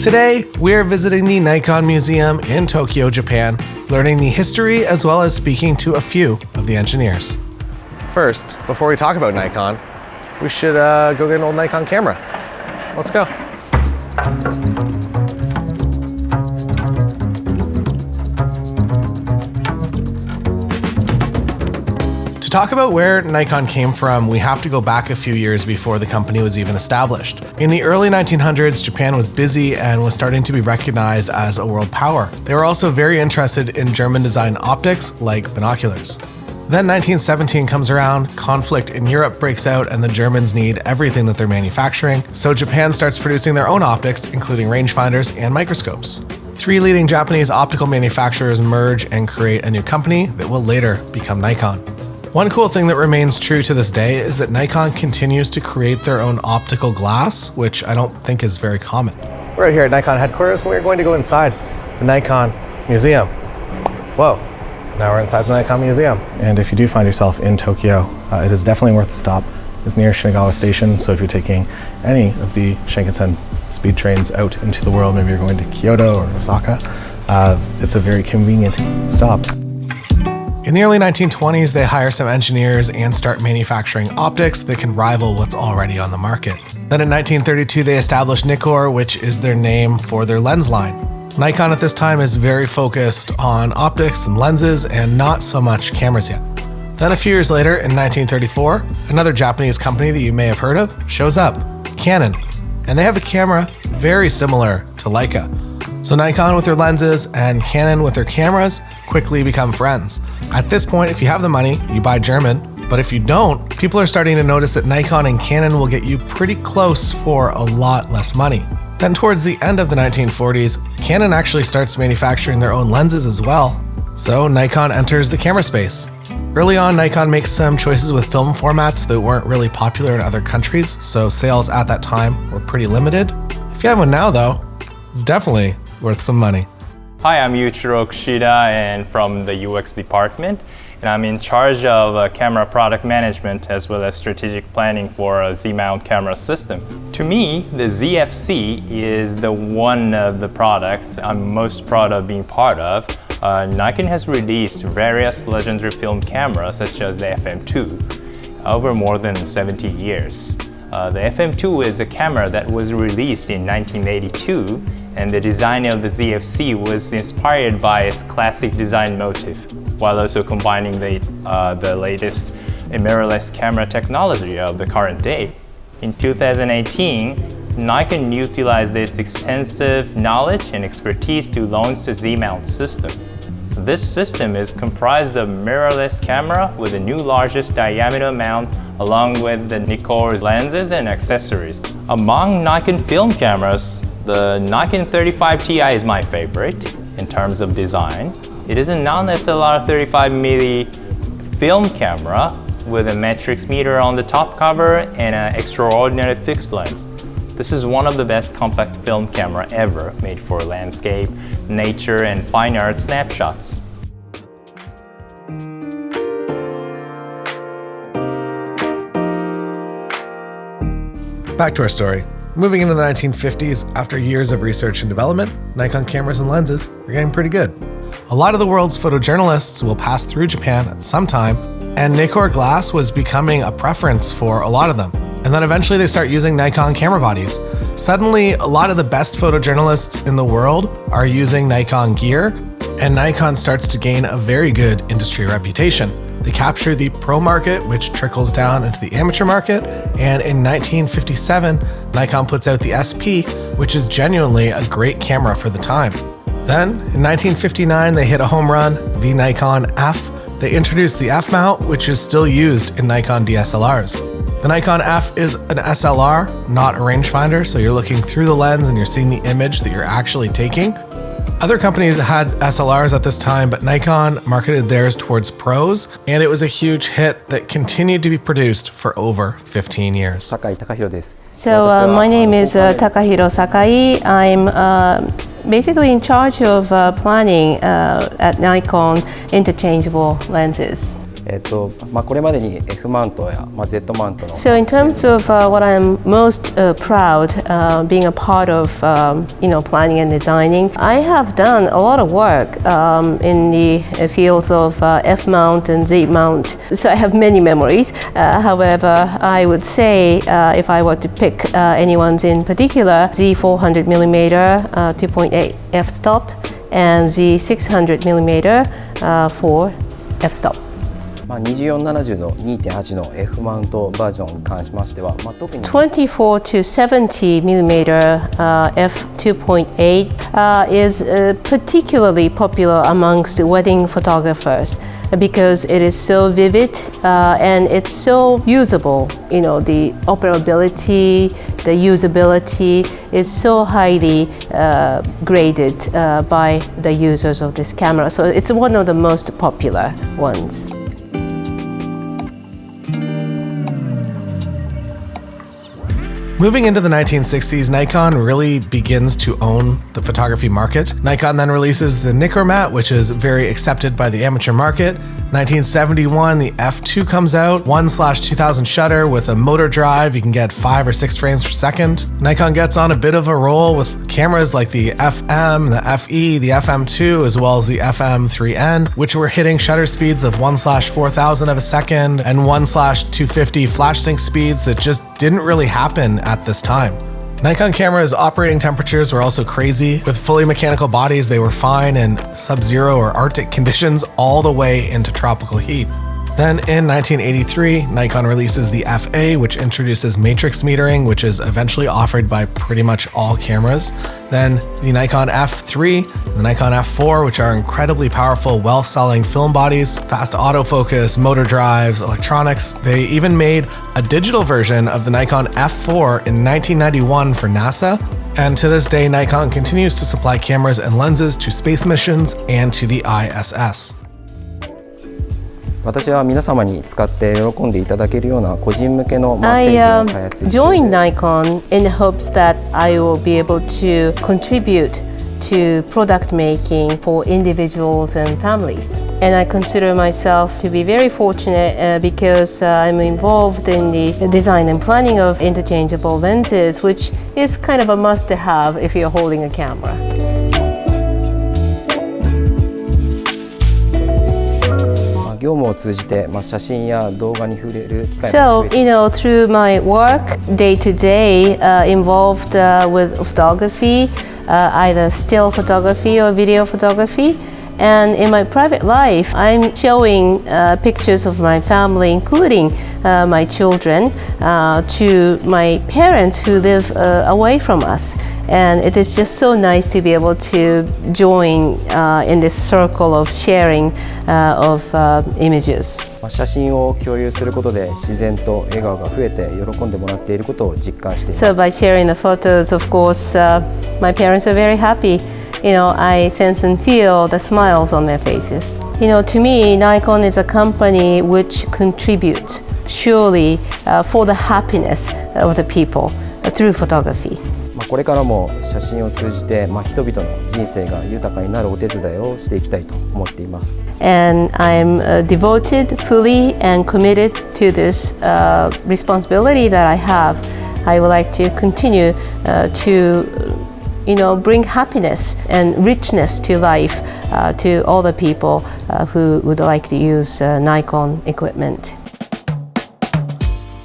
Today, we're visiting the Nikon Museum in Tokyo, Japan, learning the history as well as speaking to a few of the engineers. First, before we talk about Nikon, we should go get an old Nikon camera. Let's go. To talk about where Nikon came from, we have to go back a few years before the company was even established. In the early 1900s, Japan was busy and was starting to be recognized as a world power. They were also very interested in German-designed optics like binoculars. Then 1917 comes around, conflict in Europe breaks out, and the Germans need everything that they're manufacturing, so Japan starts producing their own optics, including rangefinders and microscopes. Three leading Japanese optical manufacturers merge and create a new company that will later become Nikon. One cool thing that remains true to this day is that Nikon continues to create their own optical glass, which I don't think is very common. We're here at Nikon headquarters, and we're going to go inside the Nikon Museum. Whoa, now we're inside the Nikon Museum. And if you do find yourself in Tokyo, it is definitely worth a stop. It's near Shinagawa Station, so if you're taking any of the Shinkansen speed trains out into the world, maybe you're going to Kyoto or Osaka, it's a very convenient stop. In the early 1920s, they hire some engineers and start manufacturing optics that can rival what's already on the market. Then in 1932, they established Nikkor, which is their name for their lens line. Nikon at this time is very focused on optics and lenses and not so much cameras yet. Then a few years later, in 1934, another Japanese company that you may have heard of shows up, Canon. And they have a camera very similar to Leica. So Nikon with their lenses and Canon with their cameras quickly become friends. At this point, if you have the money, you buy German, but if you don't, people are starting to notice that Nikon and Canon will get you pretty close for a lot less money. Then towards the end of the 1940s, Canon actually starts manufacturing their own lenses as well. So Nikon enters the camera space. Early on, Nikon makes some choices with film formats that weren't really popular in other countries, so sales at that time were pretty limited. If you have one now though, it's definitely worth some money. Hi, I'm Yuichiro Kushida and from the UX department, and I'm in charge of camera product management as well as strategic planning for a Z-mount camera system. To me, the ZFC is the one of the products I'm most proud of being part of. Nikon has released various legendary film cameras such as the FM2 over more than 70 years. The FM2 is a camera that was released in 1982, and the design of the ZFC was inspired by its classic design motif, while also combining the latest mirrorless camera technology of the current day. In 2018, Nikon utilized its extensive knowledge and expertise to launch the Z-mount system. This system is comprised of mirrorless camera with the new largest diameter mount along with the Nikkor lenses and accessories. Among Nikon film cameras, the Nikon 35 Ti is my favorite in terms of design. It is a non-SLR 35mm film camera with a matrix meter on the top cover and an extraordinary fixed lens. This is one of the best compact film camera ever, made for landscape, nature, and fine art snapshots. Back to our story. Moving into the 1950s, after years of research and development, Nikon cameras and lenses are getting pretty good. A lot of the world's photojournalists will pass through Japan at some time, and Nikkor glass was becoming a preference for a lot of them. And then eventually they start using Nikon camera bodies. Suddenly, a lot of the best photojournalists in the world are using Nikon gear, and Nikon starts to gain a very good industry reputation. They capture the pro market, which trickles down into the amateur market, and in 1957, Nikon puts out the SP, which is genuinely a great camera for the time. Then, in 1959, they hit a home run, the Nikon F. They introduced the F mount, which is still used in Nikon DSLRs. The Nikon F is an SLR, not a rangefinder, so you're looking through the lens and you're seeing the image that you're actually taking. Other companies had SLRs at this time, but Nikon marketed theirs towards pros, and it was a huge hit that continued to be produced for over 15 years. So my name is Takahiro Sakai. I'm basically in charge of planning at Nikon interchangeable lenses. これまでに F マウントや、Z マウントの So in terms of what I'm most proud being a part of planning and designing, I have done a lot of work in the fields of F mount and Z mount. So I have many memories. However, I would say if I were to pick anyone's in particular, Z 400mm 2.8 f-stop and Z 600mm for f-stop. 2470の 2.8 の F マウントバージョンに関しましては、特に24 to 70mm f2.8 is particularly popular amongst wedding photographers because it is so vivid and it's so usable. The operability, the usability is so highly graded by the users of this camera. So it's one of the most popular ones. Moving into the 1960s, Nikon really begins to own the photography market. Nikon then releases the Nikkormat, which is very accepted by the amateur market. 1971, the F2 comes out, 1/2000 shutter with a motor drive. You can get 5 or 6 frames per second. Nikon gets on a bit of a roll with cameras like the FM, the FE, the FM2, as well as the FM3N, which were hitting shutter speeds of 1/4000 of a second and 1/250 flash sync speeds that just didn't really happen at this time. Nikon cameras' operating temperatures were also crazy. With fully mechanical bodies, they were fine in sub-zero or Arctic conditions all the way into tropical heat. Then in 1983, Nikon releases the FA, which introduces matrix metering, which is eventually offered by pretty much all cameras. Then the Nikon F3, the Nikon F4, which are incredibly powerful, well-selling film bodies, fast autofocus, motor drives, electronics. They even made a digital version of the Nikon F4 in 1991 for NASA. And to this day, Nikon continues to supply cameras and lenses to space missions and to the ISS. 私は皆様に使って喜んでいただけるような個人向けの製品を開発しています。I joined Nikon in hopes that I will be able to contribute to product making for individuals and families. And I consider myself to be very fortunate because I'm involved in the design and planning of interchangeable lenses, which is kind of a must-have if you're holding a camera. So, through my work day to day involved with photography, either still photography or video photography. And in my private life, I'm showing pictures of my family, including my children, to my parents who live away from us. And it is just so nice to be able to join in this circle of sharing of images. 写真を共有することで自然と笑顔が増えて喜んでもらっていることを実感しています。So by sharing the photos, of course, my parents are very happy. I sense and feel the smiles on their faces. To me, Nikon is a company which contributes surely for the happiness of the people through photography. これからも写真を通じて、人々の人生が豊かになるお手伝いをしていきたいと思っています。And I'm devoted fully and committed to this responsibility that I have. I would like to continue to bring happiness and richness to life to all the people who would like to use Nikon equipment.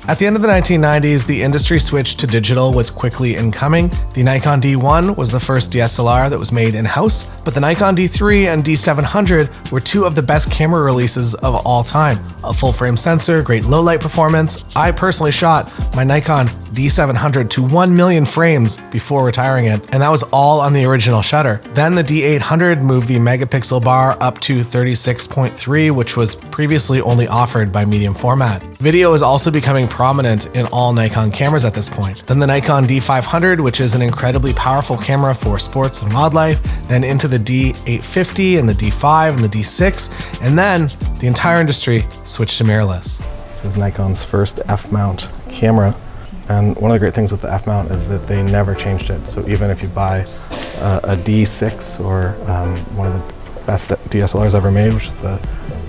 At the end of the 1990s, the industry switch to digital was quickly incoming. The Nikon D1 was the first DSLR that was made in-house, but the Nikon D3 and D700 were two of the best camera releases of all time. A full-frame sensor, great low-light performance. I personally shot my Nikon D700 to 1 million frames before retiring it, and that was all on the original shutter. Then the D800 moved the megapixel bar up to 36.3, which was previously only offered by medium format. Video is also becoming prominent in all Nikon cameras at this point. Then the Nikon D500, which is an incredibly powerful camera for sports and wildlife, then into the D850 and the D5 and the D6, and then the entire industry switched to mirrorless. This is Nikon's first F-mount camera, and one of the great things with the F-mount is that they never changed it. So even if you buy a D6 or one of the best DSLRs ever made, which is the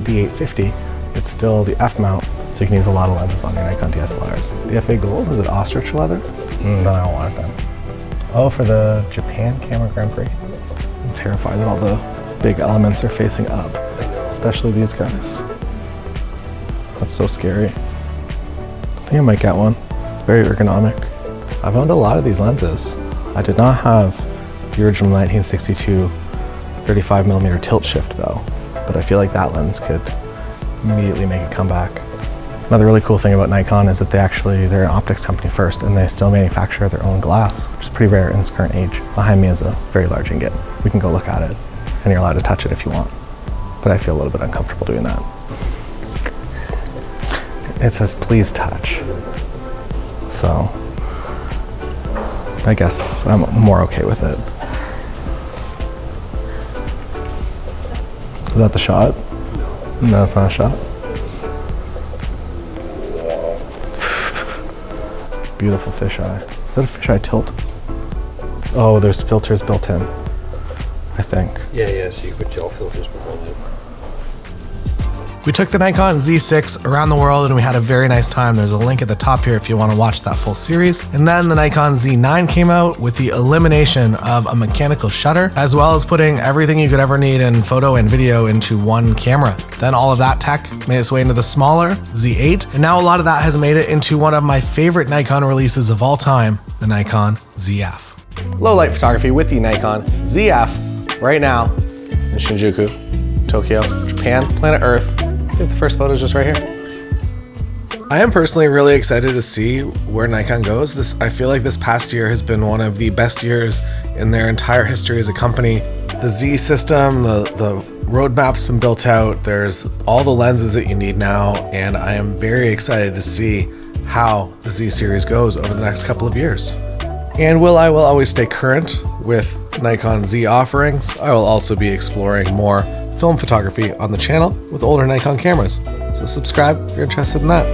D850, it's still the F mount, so you can use a lot of lenses on your Nikon DSLRs. The FA Gold, is it ostrich leather? Then I don't want it then. Oh, for the Japan Camera Grand Prix. I'm terrified that all the big elements are facing up, especially these guys. That's so scary. I think I might get one. It's very ergonomic. I've owned a lot of these lenses. I did not have the original 1962 35mm tilt shift though, but I feel like that lens could immediately make a comeback. Another really cool thing about Nikon is that they're an optics company first, and they still manufacture their own glass, which is pretty rare in this current age. Behind me is a very large ingot. We can go look at it, and you're allowed to touch it if you want, but I feel a little bit uncomfortable doing that. It says please touch, so I guess I'm more okay with it. Is that the shot? No, it's not a shot. Beautiful fisheye. Is that a fisheye tilt? Oh, there's filters built in, I think. Yeah, so you put gel filters behind it. We took the Nikon Z6 around the world and we had a very nice time. There's a link at the top here if you want to watch that full series. And then the Nikon Z9 came out with the elimination of a mechanical shutter, as well as putting everything you could ever need in photo and video into one camera. Then all of that tech made its way into the smaller Z8, and now a lot of that has made it into one of my favorite Nikon releases of all time, the Nikon ZF. Low light photography with the Nikon ZF right now in Shinjuku, Tokyo, Japan, planet Earth. I think the first photo is just right here. I am personally really excited to see where Nikon goes. I feel like this past year has been one of the best years in their entire history as a company. The Z system, the roadmap's been built out. There's all the lenses that you need now, and I am very excited to see how the Z series goes over the next couple of years. And while I will always stay current with Nikon Z offerings, I will also be exploring more film photography on the channel with older Nikon cameras. So subscribe if you're interested in that.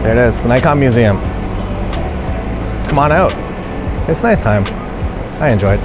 There it is, the Nikon Museum. Come on out. It's nice time. I enjoyed.